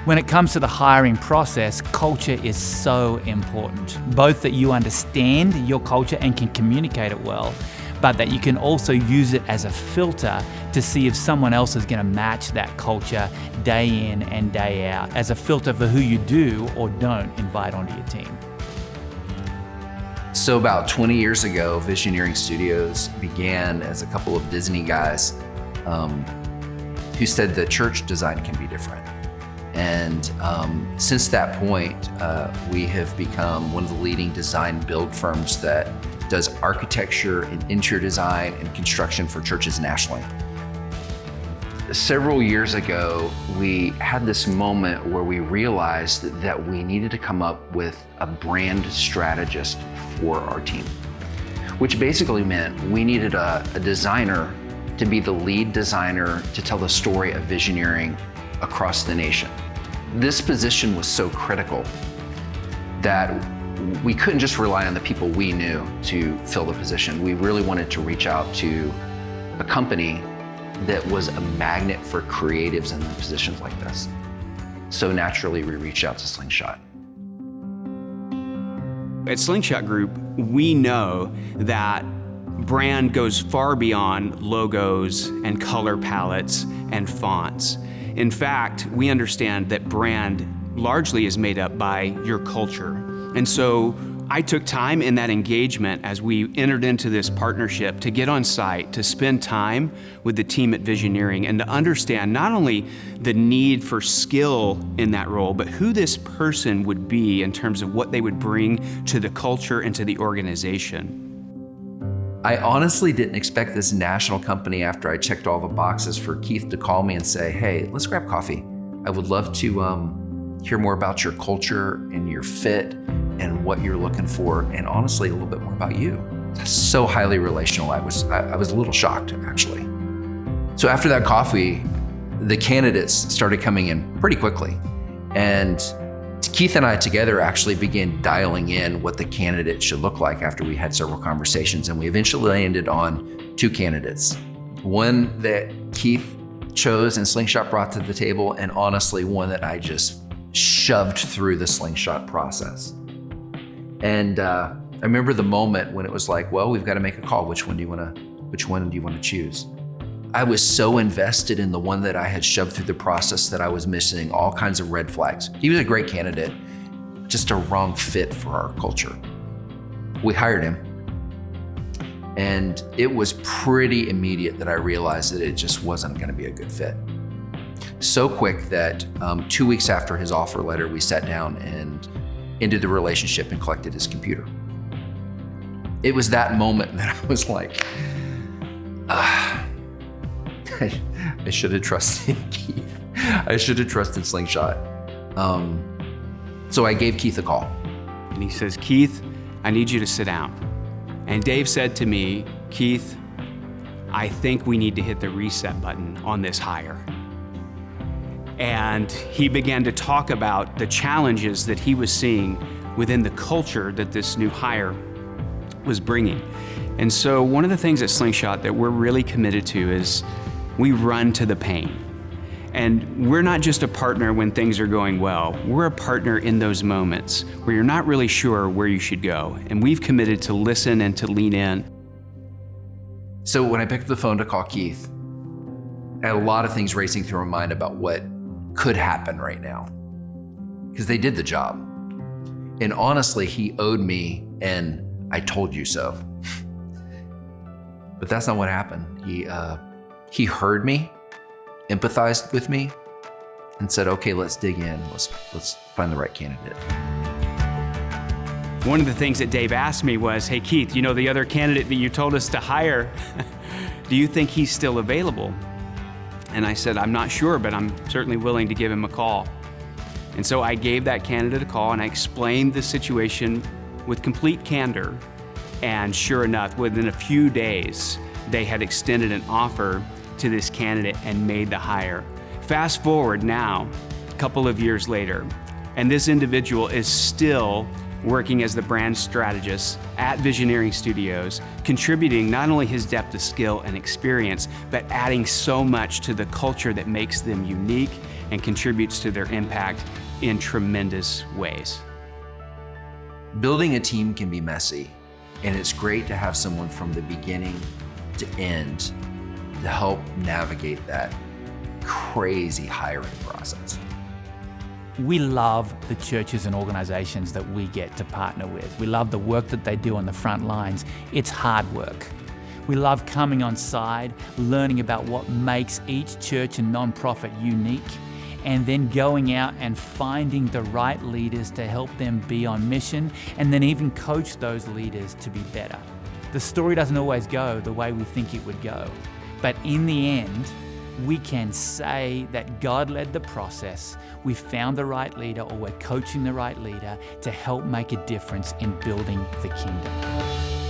When it comes to the hiring process, culture is so important. Both that you understand your culture and can communicate it well, but that you can also use it as a filter to see if someone else is going to match that culture day in and day out, as a filter for who you do or don't invite onto your team. So about 20 years ago, Visioneering Studios began as a couple of Disney guys who said that church design can be different. And since that point, we have become one of the leading design build firms that does architecture and interior design and construction for churches nationally. Several years ago, we had this moment where we realized that we needed to come up with a brand strategist for our team, which basically meant we needed a designer to be the lead designer to tell the story of Visioneering across the nation. This position was so critical that we couldn't just rely on the people we knew to fill the position. We really wanted to reach out to a company that was a magnet for creatives in positions like this. So naturally, we reached out to Slingshot. At Slingshot Group, we know that brand goes far beyond logos and color palettes and fonts. In fact, we understand that brand largely is made up by your culture. And so I took time in that engagement as we entered into this partnership to get on site, to spend time with the team at Visioneering and to understand not only the need for skill in that role, but who this person would be in terms of what they would bring to the culture and to the organization. I honestly didn't expect this national company, after I checked all the boxes, for Keith to call me and say, hey, let's grab coffee. I would love to hear more about your culture and your fit and what you're looking for, and honestly, a little bit more about you. So highly relational. I was a little shocked, actually. So after that coffee, the candidates started coming in pretty quickly. And Keith and I together actually began dialing in what the candidate should look like after we had several conversations, and we eventually landed on two candidates. One that Keith chose and Slingshot brought to the table, and honestly, one that I just shoved through the Slingshot process. And I remember the moment when it was like, well, we've got to make a call. Which one do you want to choose? I was so invested in the one that I had shoved through the process that I was missing all kinds of red flags. He was a great candidate, just a wrong fit for our culture. We hired him, and it was pretty immediate that I realized that it just wasn't going to be a good fit. So quick that 2 weeks after his offer letter, we sat down and ended the relationship and collected his computer. It was that moment that I was like, I should have trusted Keith. I should have trusted Slingshot. So I gave Keith a call. And he says, Keith, I need you to sit down. And Dave said to me, Keith, I think we need to hit the reset button on this hire. And he began to talk about the challenges that he was seeing within the culture that this new hire was bringing. And so one of the things at Slingshot that we're really committed to is we run to the pain. And we're not just a partner when things are going well. We're a partner in those moments where you're not really sure where you should go. And we've committed to listen and to lean in. So when I picked up the phone to call Keith, I had a lot of things racing through my mind about what could happen right now, because they did the job. And honestly, he owed me an I told you so. But that's not what happened. He heard me, empathized with me, and said, okay, let's dig in. Let's find the right candidate. One of the things that Dave asked me was, hey, Keith, you know the other candidate that you told us to hire, do you think he's still available? And I said, I'm not sure, but I'm certainly willing to give him a call. And so I gave that candidate a call and I explained the situation with complete candor. And sure enough, within a few days, they had extended an offer to this candidate and made the hire. Fast forward now, a couple of years later, and this individual is still working as the brand strategist at Visioneering Studios, contributing not only his depth of skill and experience, but adding so much to the culture that makes them unique and contributes to their impact in tremendous ways. Building a team can be messy, and it's great to have someone from the beginning to end to help navigate that crazy hiring process. We love the churches and organizations that we get to partner with. We love the work that they do on the front lines. It's hard work. We love coming on side, learning about what makes each church and nonprofit unique, and then going out and finding the right leaders to help them be on mission, and then even coach those leaders to be better. The story doesn't always go the way we think it would go, but in the end, we can say that God led the process, we found the right leader, or we're coaching the right leader to help make a difference in building the kingdom.